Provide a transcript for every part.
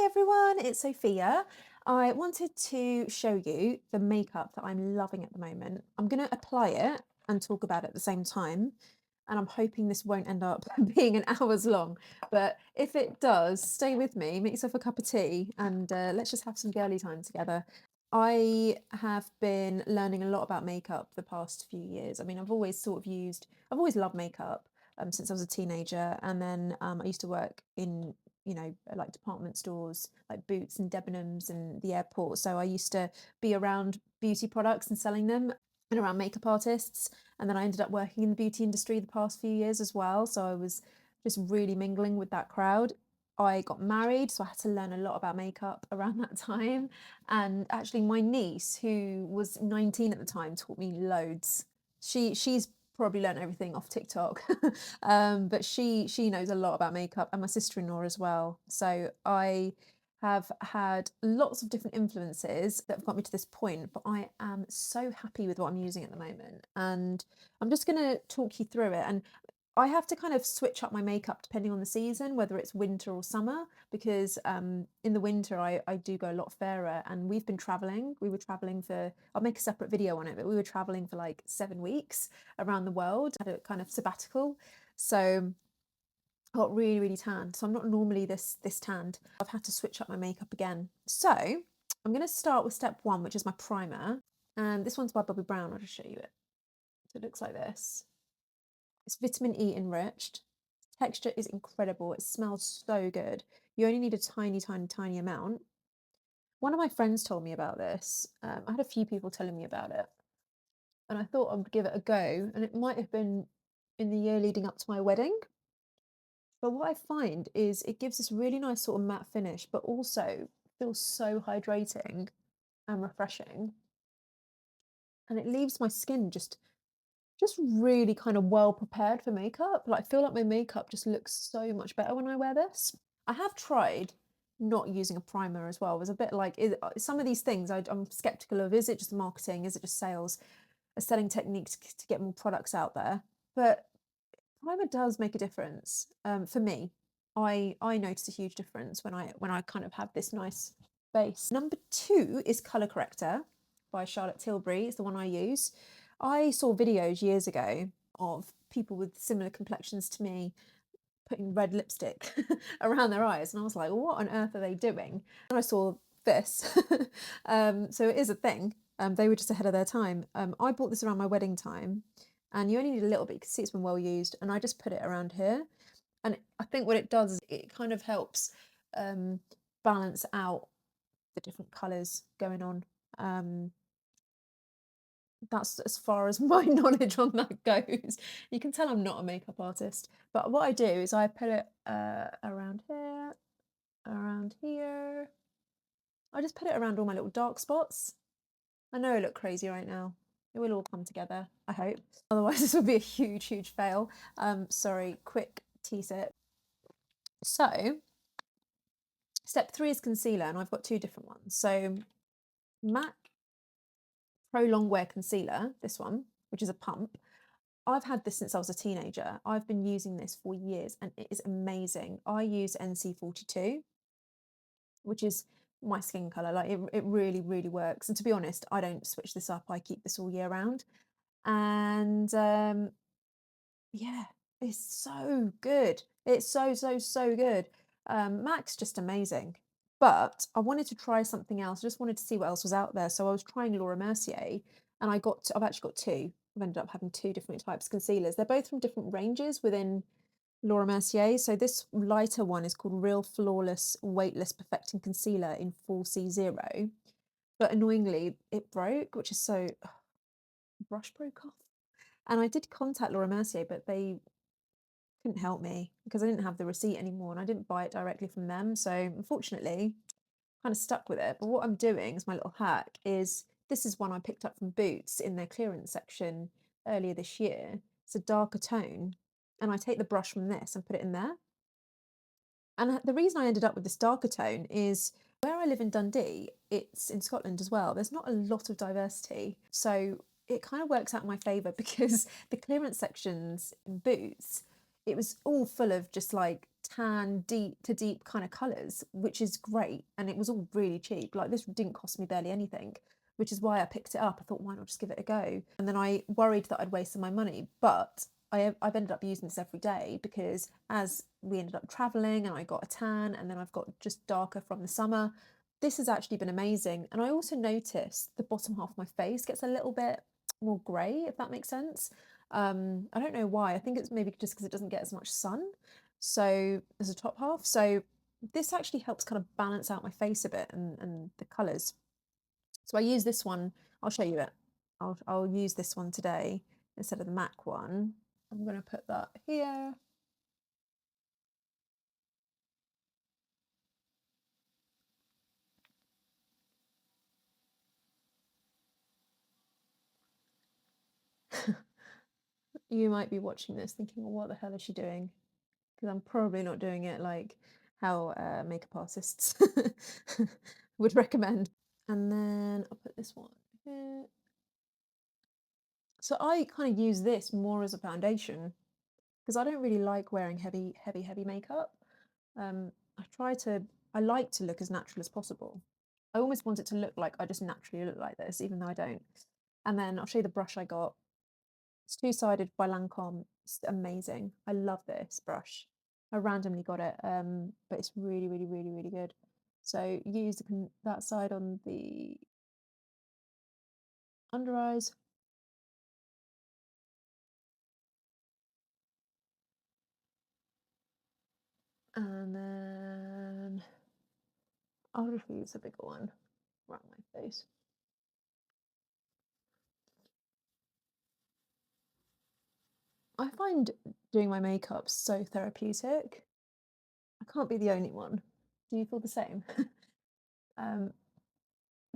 everyone, it's Sophia. I wanted to show you the makeup that I'm loving at the moment. I'm going to apply it and talk about it at the same time. And I'm hoping this won't end up being an hours long. But if it does, stay with me, make yourself a cup of tea, and let's just have some girly time together. I have been learning a lot about makeup the past few years. I mean, I've always loved makeup since I was a teenager. And then I used to work in like department stores, like Boots and Debenhams and the airport. So I used to be around beauty products and selling them and around makeup artists. And then I ended up working in the beauty industry the past few years as well. So I was just really mingling with that crowd. I got married, so I had to learn a lot about makeup around that time. And actually, my niece, who was 19 at the time, taught me loads. She's probably learned everything off TikTok, but she knows a lot about makeup, and my sister-in-law as well. So I have had lots of different influences that have got me to this point, but I am so happy with what I'm using at the moment. And I'm just going to talk you through it. And I have to kind of switch up my makeup depending on the season, whether it's winter or summer, because in the winter I do go a lot fairer. And we've been traveling. We were traveling for, I'll make a separate video on it, but we were traveling for like 7 weeks around the world, had a kind of sabbatical. So I got really, really tanned. So I'm not normally this tanned. I've had to switch up my makeup again. So I'm going to start with step one, which is my primer. And this one's by Bobbi Brown. I'll just show you it. So it looks like this. It's vitamin E enriched. Texture is incredible. It smells so good. You only need a tiny, tiny, tiny amount. One of my friends told me about this. I had a few people telling me about it, and I thought I would give it a go. And it might have been in the year leading up to my wedding. But what I find is it gives this really nice sort of matte finish, but also feels so hydrating and refreshing. And it leaves my skin just really kind of well prepared for makeup. Like, I feel like my makeup just looks so much better when I wear this. I have tried not using a primer as well. It was a bit like some of these things I'm skeptical of. Is it just marketing? Is it just sales? A selling technique to get more products out there? But primer does make a difference for me. I notice a huge difference when I kind of have this nice base. Number two is Colour Corrector by Charlotte Tilbury. It's the one I use. I saw videos years ago of people with similar complexions to me putting red lipstick around their eyes, and I was like, what on earth are they doing? And I saw this. So it is a thing. They were just ahead of their time. I bought this around my wedding time, and you only need a little bit. You can see it's been well used, and I just put it around here. And I think what it does is it kind of helps balance out the different colours going on. That's as far as my knowledge on that goes. You can tell I'm not a makeup artist, but what I do is I put it around here, around here. I just put it around all my little dark spots. I know I look crazy right now. It will all come together, I hope. Otherwise, this will be a huge, huge fail. Sorry, quick tea sip. So, step three is concealer, and I've got two different ones. So, MAC Pro Long Wear Concealer, this one, which is a pump. I've had this since I was a teenager. I've been using this for years, and it is amazing. I use NC42, which is my skin color. Like, it really, really works. And to be honest, I don't switch this up. I keep this all year round. And yeah, it's so good. It's so, so, so good. Mac's just amazing. But I wanted to try something else. I just wanted to see what else was out there. So I was trying Laura Mercier, and I've actually got two. I've ended up having two different types of concealers. They're both from different ranges within Laura Mercier. So this lighter one is called Real Flawless Weightless Perfecting Concealer in Full C0. But annoyingly, it broke, which is so brush broke off. And I did contact Laura Mercier, but they couldn't help me because I didn't have the receipt anymore and I didn't buy it directly from them. So unfortunately, kind of stuck with it. But what I'm doing as my little hack is this is one I picked up from Boots in their clearance section earlier this year. It's a darker tone. And I take the brush from this and put it in there. And the reason I ended up with this darker tone is where I live in Dundee, it's in Scotland as well. There's not a lot of diversity. So it kind of works out in my favour because the clearance sections in Boots, it was all full of just like tan, deep to deep kind of colours, which is great. And it was all really cheap. Like this didn't cost me barely anything, which is why I picked it up. I thought, why not just give it a go? And then I worried that I'd wasted my money, but I've ended up using this every day because as we ended up traveling and I got a tan and then I've got just darker from the summer, this has actually been amazing. And I also noticed the bottom half of my face gets a little bit more grey, if that makes sense. I don't know why. I think it's maybe just because it doesn't get as much sun. So as a top half. So this actually helps kind of balance out my face a bit and the colours. So I use this one. I'll show you it. I'll use this one today instead of the MAC one. I'm going to put that here. You might be watching this thinking, well, what the hell is she doing? Because I'm probably not doing it like how makeup artists would recommend. And then I'll put this one here. So I kind of use this more as a foundation because I don't really like wearing heavy makeup. I like to look as natural as possible. I almost want it to look like I just naturally look like this, even though I don't. And then I'll show you the brush I got. It's two-sided by Lancome. It's amazing. I love this brush. I randomly got it, but it's really, really, really, really good. So use that side on the under eyes. And then I'll just use a bigger one around my face. I find doing my makeup so therapeutic. I can't be the only one. Do you feel the same? um,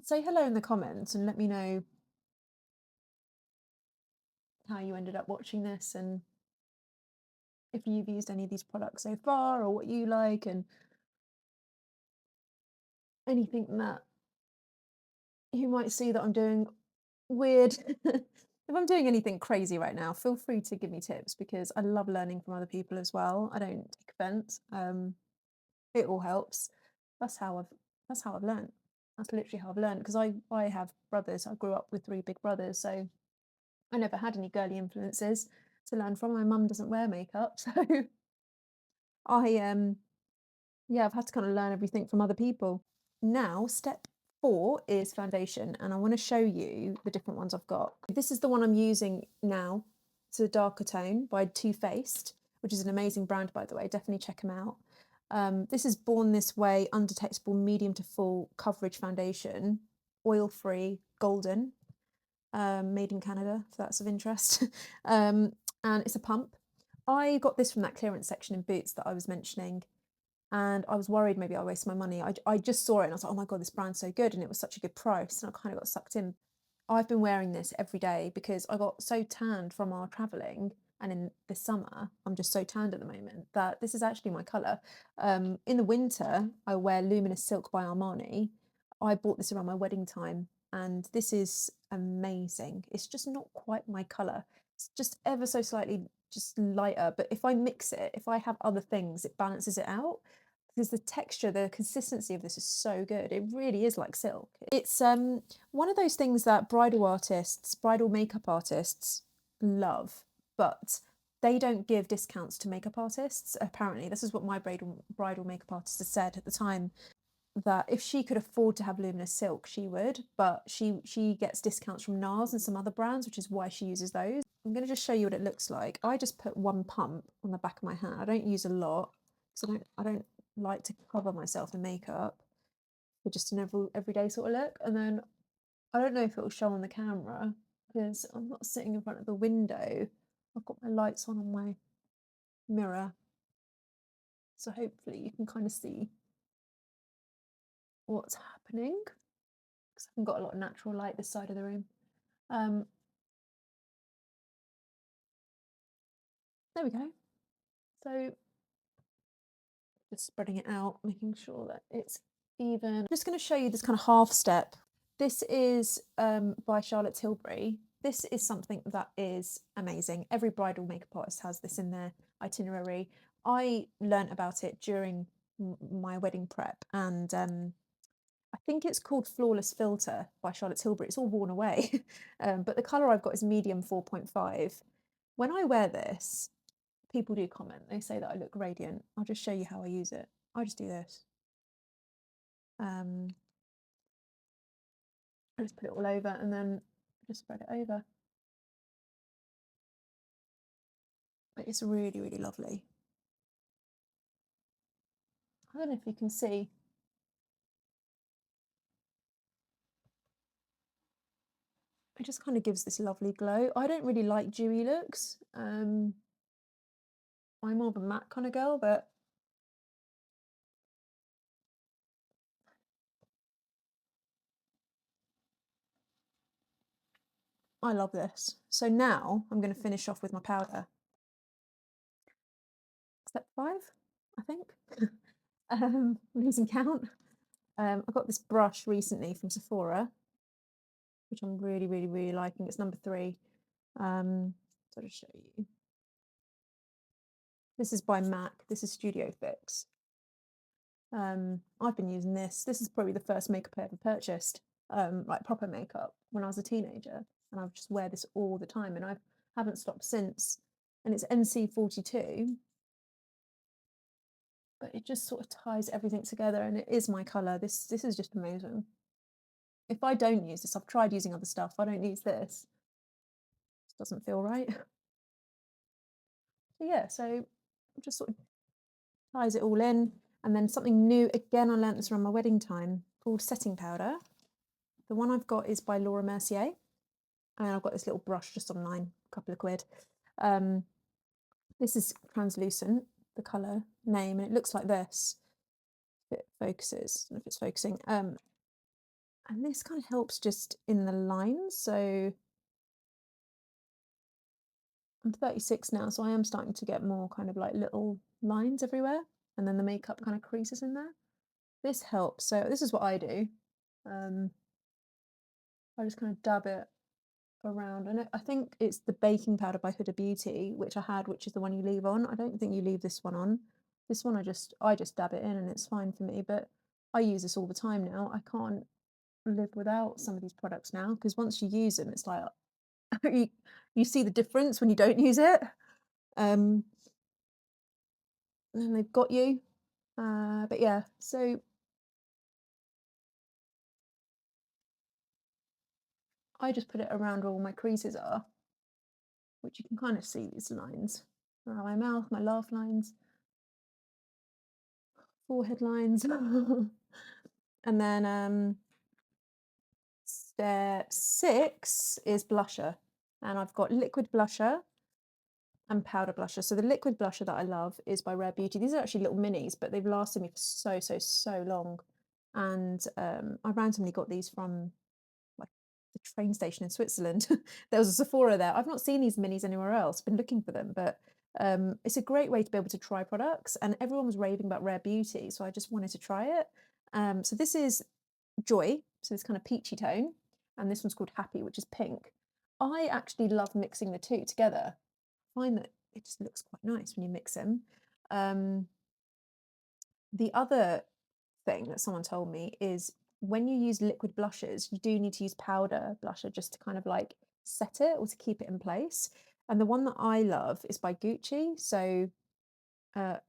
say hello in the comments and let me know how you ended up watching this and if you've used any of these products so far or what you like and anything that you might see that I'm doing weird. If I'm doing anything crazy right now, feel free to give me tips because I love learning from other people as well. I don't take offense. It all helps. That's how I've learned. That's literally how I've learned because I have brothers. I grew up with three big brothers, so I never had any girly influences to learn from. My mum doesn't wear makeup, so I yeah, I've had to kind of learn everything from other people. Now, step 4 is foundation, and I want to show you the different ones I've got. This is the one I'm using now. It's a darker tone by Too Faced, which is an amazing brand, by the way. Definitely check them out. This is Born This Way Undetectable Medium to Full Coverage Foundation, oil-free, golden, made in Canada, if that's of interest. And it's a pump. I got this from that clearance section in Boots that I was mentioning and I was worried maybe I wasted my money. I just saw it and I was like, oh my God, this brand's so good. And it was such a good price. And I kind of got sucked in. I've been wearing this every day because I got so tanned from our traveling. And in the summer, I'm just so tanned at the moment that this is actually my colour. In the winter, I wear Luminous Silk by Armani. I bought this around my wedding time and this is amazing. It's just not quite my colour. It's just ever so slightly just lighter. But if I mix it, if I have other things, it balances it out because the texture, the consistency of this is so good. It really is like silk. It's one of those things that bridal artists, bridal makeup artists love, but they don't give discounts to makeup artists. Apparently, this is what my bridal makeup artist has said at the time that if she could afford to have luminous silk, she would, but she gets discounts from NARS and some other brands, which is why she uses those. I'm going to just show you what it looks like. I just put one pump on the back of my hand. I don't use a lot because I don't like to cover myself in makeup for just an everyday sort of look. And then I don't know if it will show on the camera because I'm not sitting in front of the window. I've got my lights on my mirror. So hopefully you can kind of see what's happening because I haven't got a lot of natural light this side of the room. There we go. So just spreading it out, making sure that it's even. I'm just going to show you this kind of half step. This is by Charlotte Tilbury. This is something that is amazing. Every bridal makeup artist has this in their itinerary. I learnt about it during my wedding prep, and I think it's called Flawless Filter by Charlotte Tilbury. It's all worn away, but the colour I've got is medium 4.5. When I wear this, people do comment. They say that I look radiant. I'll just show you how I use it. I just do this. I just put it all over and then just spread it over. But it's really, really lovely. I don't know if you can see. It just kind of gives this lovely glow. I don't really like dewy looks. I'm more of a matte kind of girl, but I love this. So now I'm going to finish off with my powder. Step 5, I think. Losing count. I got this brush recently from Sephora, which I'm really, really, really liking. It's number 3. So I'll just show you. This is by MAC. This is Studio Fix. I've been using this. This is probably the first makeup I ever purchased, like proper makeup, when I was a teenager, and I just wear this all the time, and I haven't stopped since. And it's NC42, but it just sort of ties everything together, and it is my colour. This is just amazing. If I don't use this, I've tried using other stuff. I don't use this. It doesn't feel right. So yeah, so just sort of ties it all in. And then something new, again, I learnt this around my wedding time, called setting powder. The one I've got is by Laura Mercier, and I've got this little brush just online, a couple of quid. This is translucent, the colour name, and it looks like this. If it focuses, I don't know if it's focusing. And this kind of helps just in the lines. So I'm 36 now, so I am starting to get more kind of like little lines everywhere, and then the makeup kind of creases in there. This helps. So this is what I do. I just kind of dab it around, and I think it's the baking powder by Huda Beauty, which I had, which is the one you leave on. I don't think you leave this one on. This one I just dab it in, and it's fine for me. But I use this all the time now. I can't live without some of these products now, because once you use them, it's like you see the difference when you don't use it. And they've got you. But yeah, so I just put it around where all my creases are, which you can kind of see these lines around my mouth, my laugh lines, forehead lines. And then step 6 is blusher. And I've got liquid blusher and powder blusher. So the liquid blusher that I love is by Rare Beauty. These are actually little minis, but they've lasted me for so long. And I randomly got these from like the train station in Switzerland. There was a Sephora there. I've not seen these minis anywhere else. Been looking for them, but it's a great way to be able to try products. And everyone was raving about Rare Beauty, so I just wanted to try it. So this is Joy, so this kind of peachy tone, and this one's called Happy, which is pink. I actually love mixing the two together. I find that it just looks quite nice when you mix them. The other thing that someone told me is when you use liquid blushes, you do need to use powder blusher just to kind of like set it or to keep it in place. And the one that I love is by Gucci. So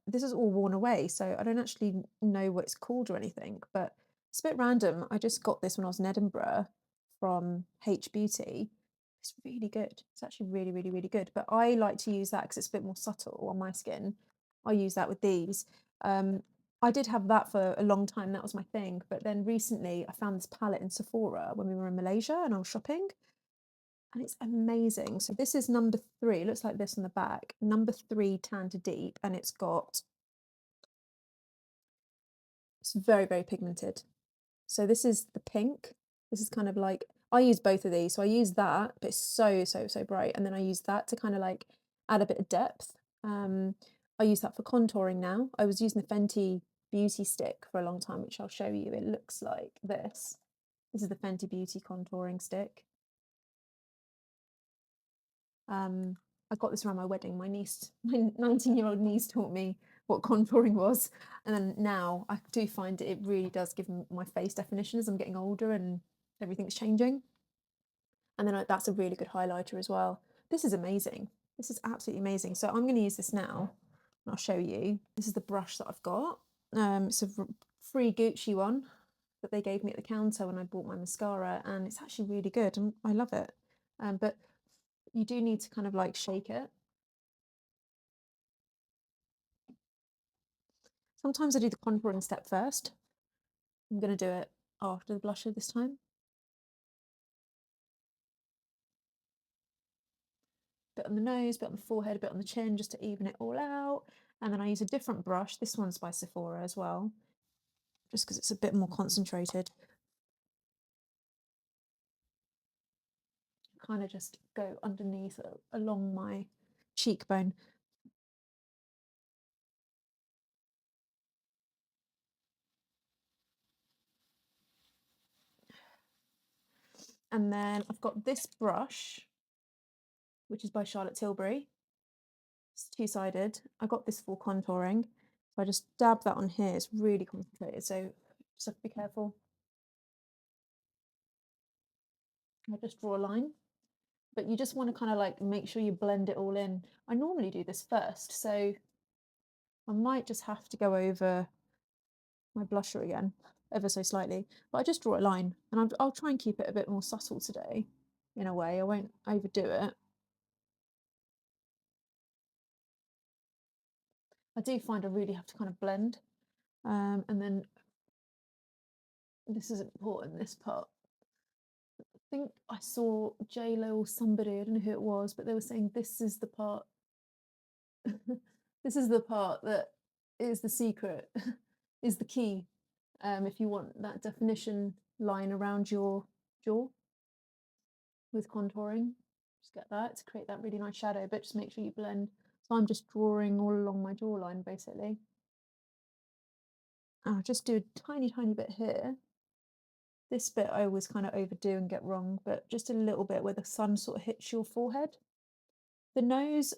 this is all worn away, so I don't actually know what it's called or anything, but it's a bit random. I just got this when I was in Edinburgh from H Beauty. It's really good. It's actually really, really, really good. But I like to use that because it's a bit more subtle on my skin. I use that with these. I did have that for a long time. That was my thing. But then recently I found this palette in Sephora when we were in Malaysia and I was shopping. And it's amazing. So this is number 3. It looks like this on the back. Number 3 Tan to Deep. And it's very, very pigmented. So this is the pink. This is kind of like, I use both of these. So I use that, but it's so bright. And then I use that to kind of like add a bit of depth. I use that for contouring now. I was using the Fenty Beauty stick for a long time, which I'll show you. It looks like this. This is the Fenty Beauty contouring stick. I got this around my wedding. My 19-year-old niece taught me what contouring was. And then now I do find it really does give my face definition as I'm getting older and everything's changing. And then that's a really good highlighter as well. This is amazing. This is absolutely amazing. So I'm going to use this now and I'll show you. This is the brush that I've got. It's a free Gucci one that they gave me at the counter when I bought my mascara, and it's actually really good and I love it. But you do need to kind of like shake it. Sometimes I do the contouring step first. I'm going to do it after the blusher this time. Bit on the nose, bit on the forehead, a bit on the chin, just to even it all out. And then I use a different brush. This one's by Sephora as well, just because it's a bit more concentrated. Kind of just go underneath along my cheekbone. And then I've got this brush, which is by Charlotte Tilbury. It's two-sided. I got this for contouring. So I just dab that on here. It's really concentrated, so just have to be careful. I just draw a line, but you just want to kind of like make sure you blend it all in. I normally do this first, so I might just have to go over my blusher again ever so slightly, but I just draw a line, and I'll try and keep it a bit more subtle today in a way. I won't overdo it. I do find I really have to kind of blend, and then this is important, this part. I think I saw J-Lo or somebody, I don't know who it was, but they were saying this is the part this is the part that is the secret, is the key, if you want that definition line around your jaw with contouring. Just get that to create that really nice shadow, but just make sure you blend. So I'm just drawing all along my jawline basically. And I'll just do a tiny, tiny bit here. This bit I always kind of overdo and get wrong, but just a little bit where the sun sort of hits your forehead. The nose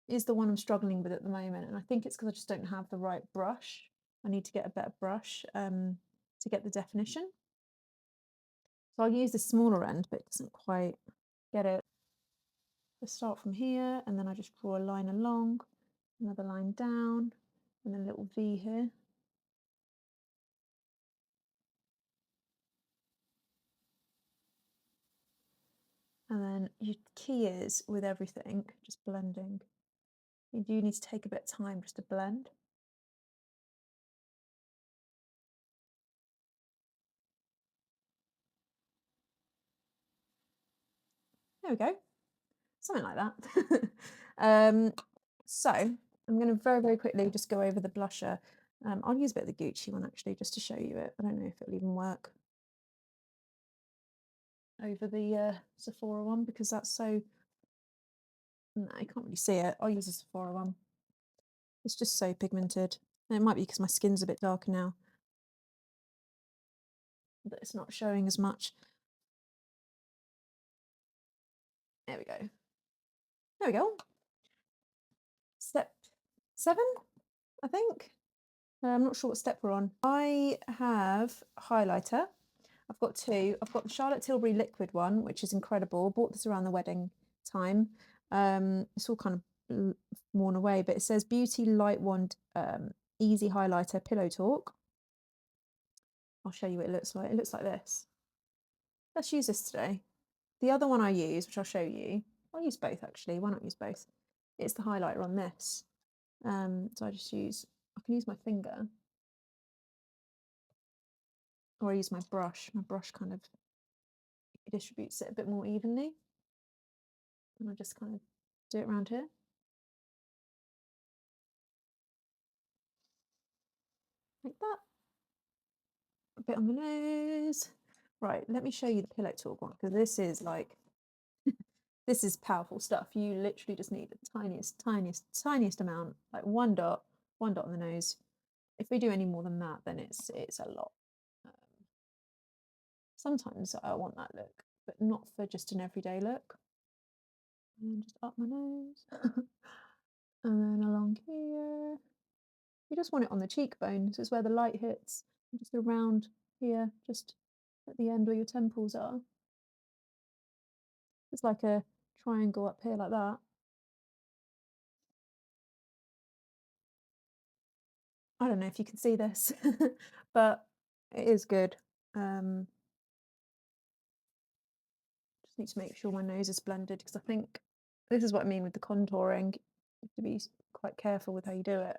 is the one I'm struggling with at the moment, and I think it's because I just don't have the right brush. I need to get a better brush to get the definition. So I'll use the smaller end, but it doesn't quite get it. Let's start from here, and then I just draw a line along, another line down, and then a little V here. And then your key is, with everything, just blending. You do need to take a bit of time just to blend. There we go. Something like that. So I'm going to very, very quickly just go over the blusher. I'll use a bit of the Gucci one actually, just to show you it. I don't know if it'll even work over the Sephora one, because that's so... No, you can't really see it. I'll use the Sephora one. It's just so pigmented. And it might be because my skin's a bit darker now, but it's not showing as much. There we go. There we go. Step 7, I think. I'm not sure what step we're on. I have a highlighter. I've got two. I've got the Charlotte Tilbury liquid one, which is incredible. Bought this around the wedding time. It's all kind of worn away, but it says Beauty Light Wand Easy Highlighter Pillow Talk. I'll show you what it looks like. It looks like this. Let's use this today. The other one I use, which I'll show you, I'll use both actually. Why not use both? It's the highlighter on this. So I can use my finger, or I use my brush. My brush kind of distributes it a bit more evenly. And I just kind of do it around here. Like that. A bit on the nose. Right, let me show you the Pillow Talk one, because this is like, this is powerful stuff. You literally just need the tiniest, tiniest, tiniest amount, like one dot on the nose. If we do any more than that, then it's a lot. Sometimes I want that look, but not for just an everyday look. And just up my nose. And then along here. You just want it on the cheekbones, is where the light hits. And just around here, just at the end where your temples are. It's like a triangle up here like that. I don't know if you can see this, but it is good. Just need to make sure my nose is blended because I think this is what I mean with the contouring. You have to be quite careful with how you do it.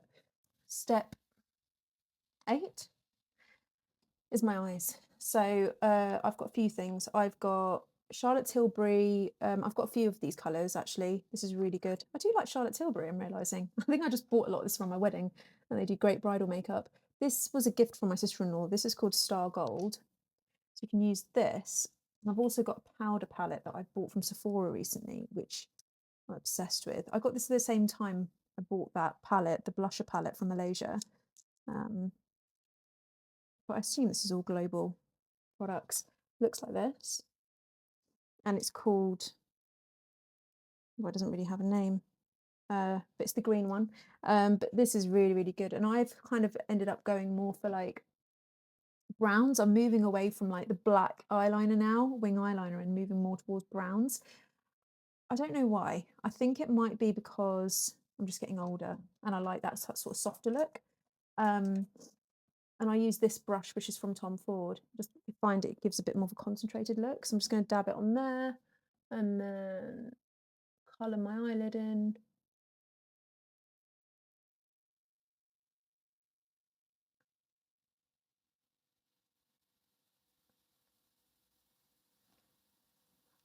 Step 8 is my eyes. So I've got a few things. I've got Charlotte Tilbury. I've got a few of these colours actually. This is really good. I do like Charlotte Tilbury, I'm realising. I think I just bought a lot of this from my wedding and they do great bridal makeup. This was a gift from my sister-in-law. This is called Star Gold. So you can use this. And I've also got a powder palette that I bought from Sephora recently, which I'm obsessed with. I got this at the same time I bought that palette, the blusher palette from Malaysia. But I assume this is all global products. Looks like this. And it's called, well, it doesn't really have a name, but it's the green one. But this is really, really good. And I've kind of ended up going more for like browns. I'm moving away from like the black eyeliner now, wing eyeliner, and moving more towards browns. I don't know why. I think it might be because I'm just getting older and I like that sort of softer look. And I use this brush, which is from Tom Ford. Just find it gives a bit more of a concentrated look. So I'm just going to dab it on there and then colour my eyelid in.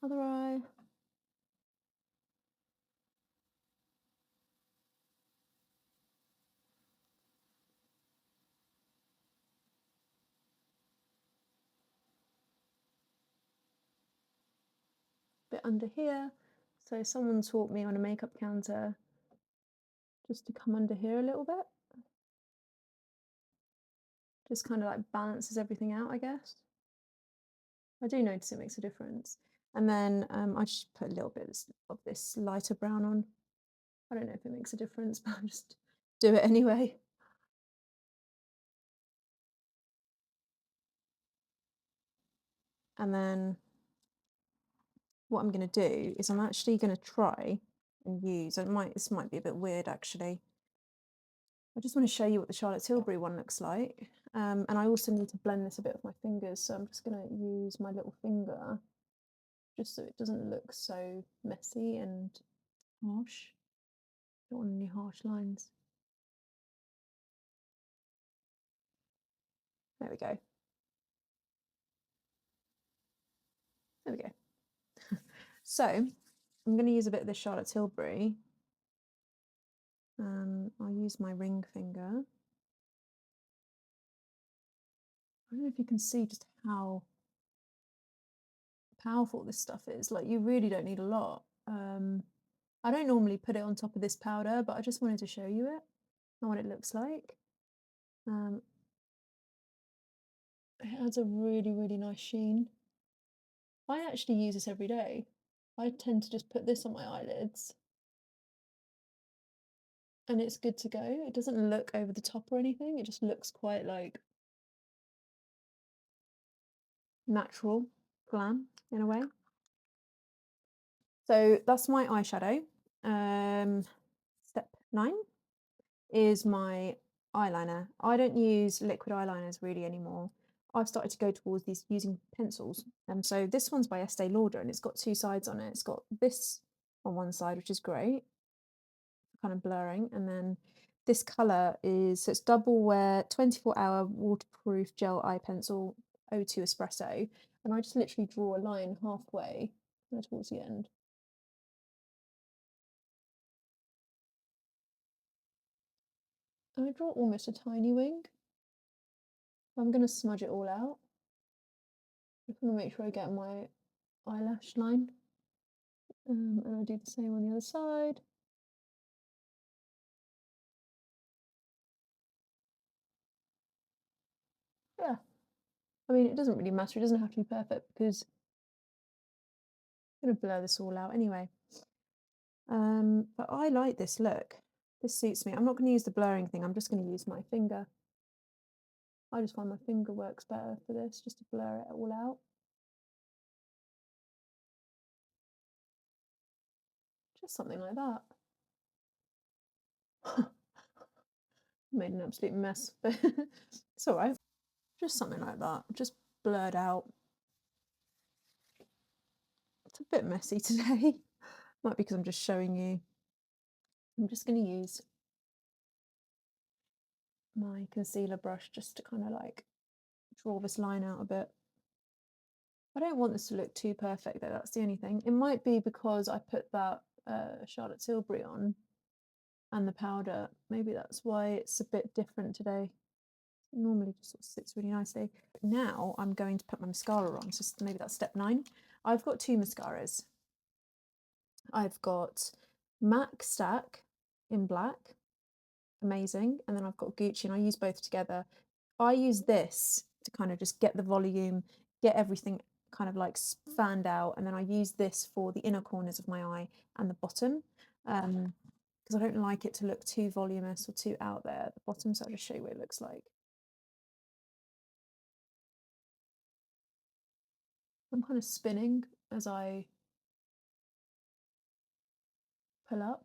Other eye. Bit under here. So someone taught me on a makeup counter just to come under here a little bit. Just kind of like balances everything out, I guess. I do notice it makes a difference. And then I just put a little bit of this lighter brown on. I don't know if it makes a difference, but I'll just do it anyway. And then what I'm going to do is I'm actually going to try and use, this might be a bit weird actually. I just want to show you what the Charlotte Tilbury one looks like. And I also need to blend this a bit with my fingers. So I'm just going to use my little finger just so it doesn't look so messy and harsh. Don't want any harsh lines. There we go. There we go. So I'm going to use a bit of the Charlotte Tilbury. I'll use my ring finger. I don't know if you can see just how powerful this stuff is. Like, you really don't need a lot. I don't normally put it on top of this powder, but I just wanted to show you it and what it looks like. It adds a really, really nice sheen. I actually use this every day. I tend to just put this on my eyelids and it's good to go. It doesn't look over the top or anything. It just looks quite like natural glam in a way. So that's my eyeshadow. Step 9 is my eyeliner. I don't use liquid eyeliners really anymore. I've started to go towards these using pencils. So this one's by Estee Lauder and it's got two sides on it. It's got this on one side, which is great, kind of blurring, and then this colour is, so it's double wear 24-hour waterproof gel eye pencil 02 espresso, and I just literally draw a line halfway towards the end. And I draw almost a tiny wing. I'm going to smudge it all out. I just want to make sure I get my eyelash line. And I'll do the same on the other side. Yeah. I mean, it doesn't really matter. It doesn't have to be perfect because I'm going to blur this all out anyway. But I like this look. This suits me. I'm not going to use the blurring thing. I'm just going to use my finger. I just find my finger works better for this, just to blur it all out. Just something like that. Made an absolute mess, but it's all right. Just something like that. Just blurred out. It's a bit messy today. Might be because I'm just showing you. I'm just going to use my concealer brush just to kind of like draw this line out a bit. I don't want this to look too perfect though, that's the only thing. It might be because I put that Charlotte Tilbury on and the powder. Maybe that's why it's a bit different today. It normally just sort of sits really nicely. Now I'm going to put my mascara on, so maybe that's step 9. I've got 2 mascaras. I've got MAC Stack in black, amazing, and then I've got Gucci, and I use both together. I use this to kind of just get the volume, get everything kind of like fanned out, and then I use this for the inner corners of my eye and the bottom, because I don't like it to look too voluminous or too out there at the bottom, so I'll just show you what it looks like. I'm kind of spinning as I pull up,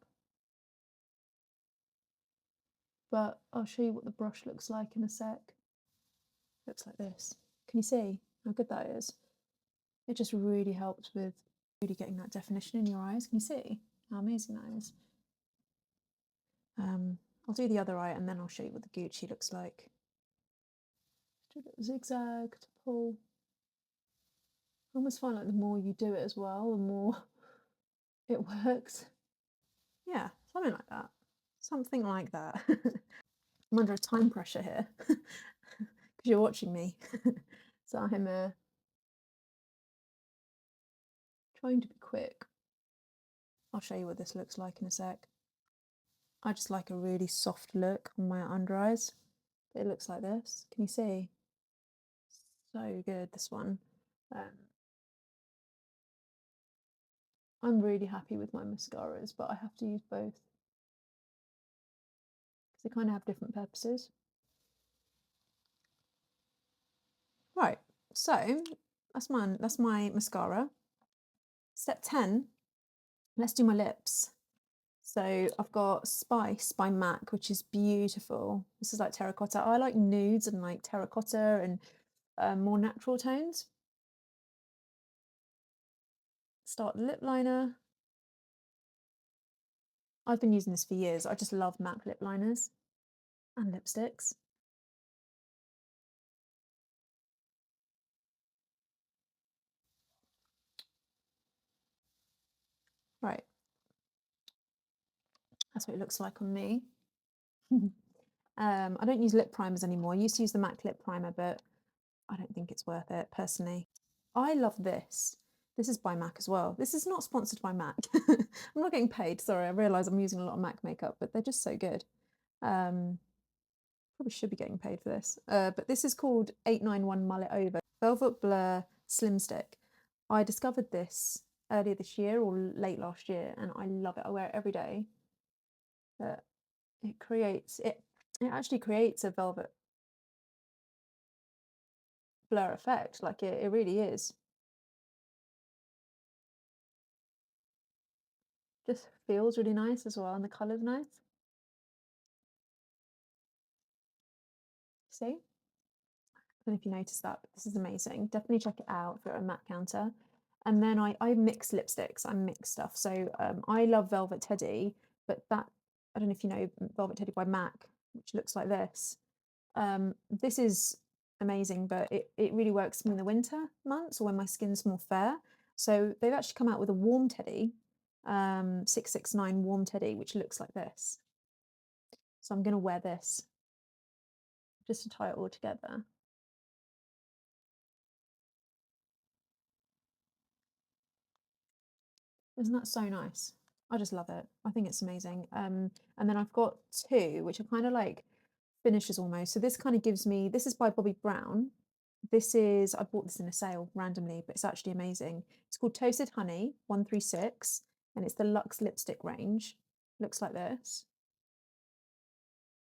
but I'll show you what the brush looks like in a sec. Looks like this. Can you see how good that is? It just really helps with really getting that definition in your eyes. Can you see how amazing that is? I'll do the other eye and then I'll show you what the Gucci looks like. Do a little zigzag to pull. I almost find like the more you do it as well, the more it works. Yeah, something like that. Something like that. I'm under a time pressure here because you're watching me. So I'm trying to be quick. I'll show you what this looks like in a sec. I just like a really soft look on my under eyes. It looks like this. Can you see? So good, this one. I'm really happy with my mascaras, but I have to use both because they kind of have different purposes. Right, so that's my mascara. Step 10, let's do my lips. So I've got Spice by MAC, which is beautiful. This is like terracotta. I like nudes and like terracotta and more natural tones. Start the lip liner. I've been using this for years. I just love MAC lip liners and lipsticks. Right, that's what it looks like on me. I don't use lip primers anymore. I used to use the MAC lip primer, but I don't think it's worth it personally. I love this. This is by MAC as well. This is not sponsored by MAC. I'm not getting paid. Sorry, I realise I'm using a lot of MAC makeup, but they're just so good. Probably should be getting paid for this. But this is called 891 Mullet Over Velvet Blur Slim Stick. I discovered this earlier this year or late last year, and I love it. I wear it every day. It actually creates a velvet blur effect. Like it really is. Just feels really nice as well, and the colour's nice. See? I don't know if you noticed that, but this is amazing. Definitely check it out if you're at a MAC counter. And then I mix lipsticks, I mix stuff. So I love Velvet Teddy, but that, I don't know if you know Velvet Teddy by MAC, which looks like this. This is amazing, but it really works for me in the winter months or when my skin's more fair. So they've actually come out with a warm teddy, 669 warm teddy, which looks like this. So I'm going to wear this just to tie it all together. Isn't that so nice? I just love it. I think it's amazing. And then I've got 2, which are kind of like finishes almost. So this kind of gives me, this is by Bobbi Brown. This is, I bought this in a sale randomly, but it's actually amazing. It's called Toasted Honey 136, and it's the Luxe lipstick range. Looks like this.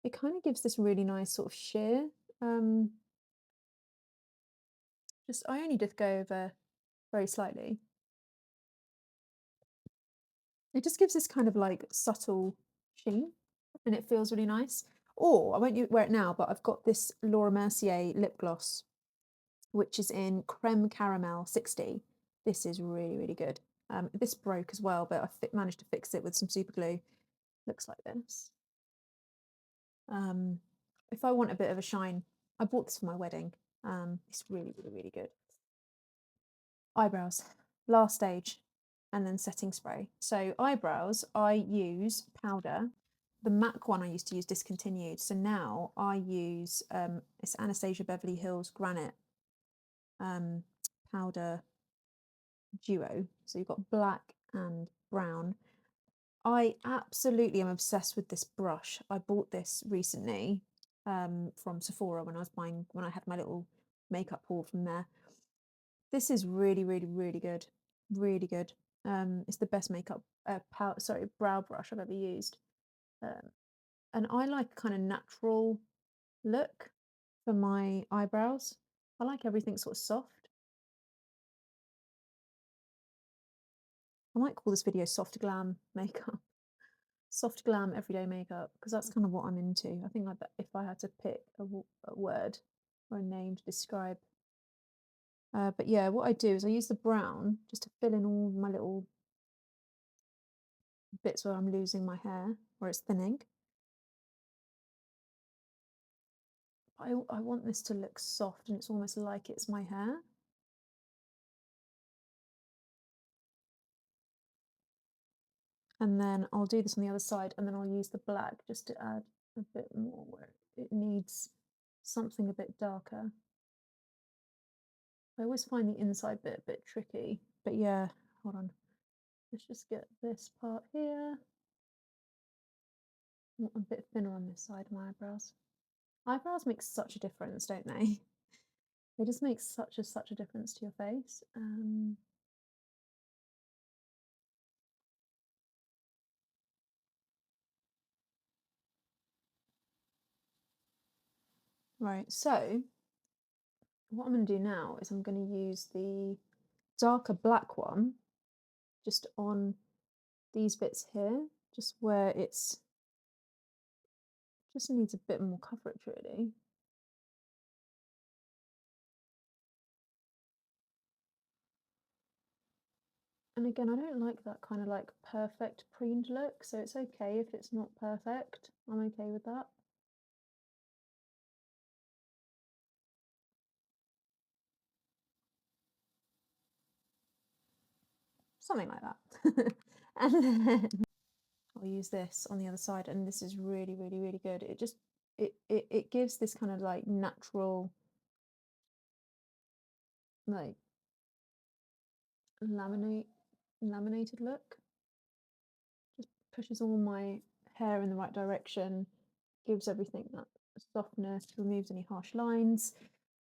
It kind of gives this really nice sort of sheer. I only just go over very slightly. It just gives this kind of like subtle sheen, and it feels really nice. Or I won't wear it now, but I've got this Laura Mercier lip gloss, which is in Creme Caramel 60. This is really, really good. This broke as well, but I managed to fix it with some super glue. Looks like this. If I want a bit of a shine, I bought this for my wedding. It's really, really, really good. Eyebrows, last stage, and then setting spray. So eyebrows, I use powder. The MAC one I used to use discontinued. So now I use, it's Anastasia Beverly Hills Granite powder duo. So you've got black and brown. I absolutely am obsessed with this brush. I bought this recently from Sephora when I had my little makeup haul from there. This is really, really, really good. Really good. It's the best makeup brow brush I've ever used. And I like a kind of natural look for my eyebrows. I like everything sort of soft. I might call this video soft glam makeup. Soft glam everyday makeup, because that's kind of what I'm into. I think if I had to pick a word or a name to describe. But yeah, what I do is I use the brown just to fill in all my little bits where I'm losing my hair, where it's thinning. I want this to look soft, and it's almost like it's my hair. And then I'll do this on the other side, and then I'll use the black just to add a bit more where it needs something a bit darker. I always find the inside bit a bit tricky, but yeah, hold on. Let's just get this part here. I want a bit thinner on this side of my eyebrows. Eyebrows make such a difference, don't they? They just make such a difference to your face. Right, so what I'm going to do now is I'm going to use the darker black one just on these bits here, just where it's just needs a bit more coverage really. And again, I don't like that kind of like perfect preened look, so it's okay if it's not perfect. I'm okay with that. Something like that. And then I'll use this on the other side, and this is really, really, really good. It just it gives this kind of like natural, like laminated look. Just pushes all my hair in the right direction, gives everything that softness, removes any harsh lines.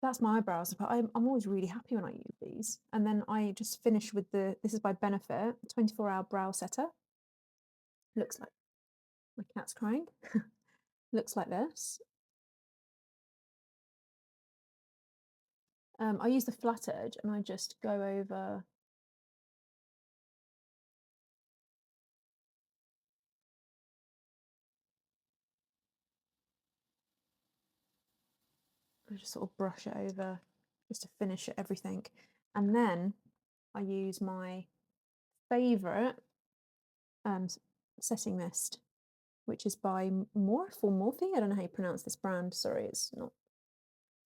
That's my eyebrows, but I'm always really happy when I use these. And then I just finish with this is by Benefit, 24-hour brow setter. Looks like my cat's crying. Looks like this. I use the flat edge and I just go over. I just sort of brush it over just to finish everything. And then I use my favourite setting mist, which is by Morphe. I don't know how you pronounce this brand. Sorry, it's not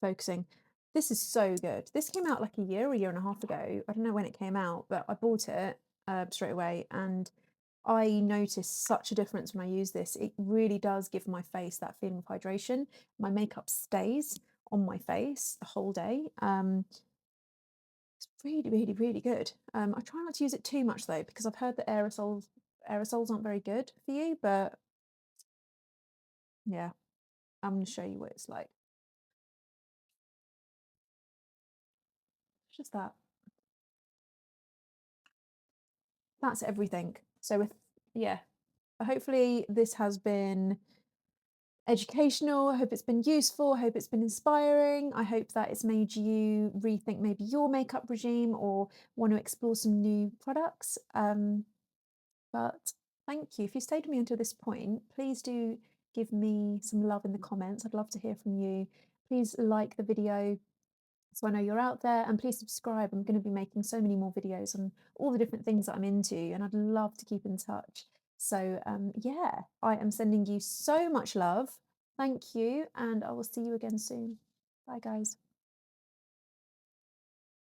focusing. This is so good. This came out like a year and a half ago. I don't know when it came out, but I bought it straight away, and I noticed such a difference when I use this. It really does give my face that feeling of hydration. My makeup stays on my face the whole day. It's really, really, really good. I try not to use it too much though, because I've heard that aerosols aren't very good for you, but yeah, I'm going to show you what it's like. It's just that. That's everything. So with yeah, hopefully this has been educational. I hope it's been useful. I hope it's been inspiring. I hope that it's made you rethink maybe your makeup regime or want to explore some new products. But thank you. If you stayed with me until this point, please do give me some love in the comments. I'd love to hear from you. Please like the video so I know you're out there, and please subscribe. I'm going to be making so many more videos on all the different things that I'm into, and I'd love to keep in touch. So, yeah, I am sending you so much love. Thank you, and I will see you again soon. Bye, guys.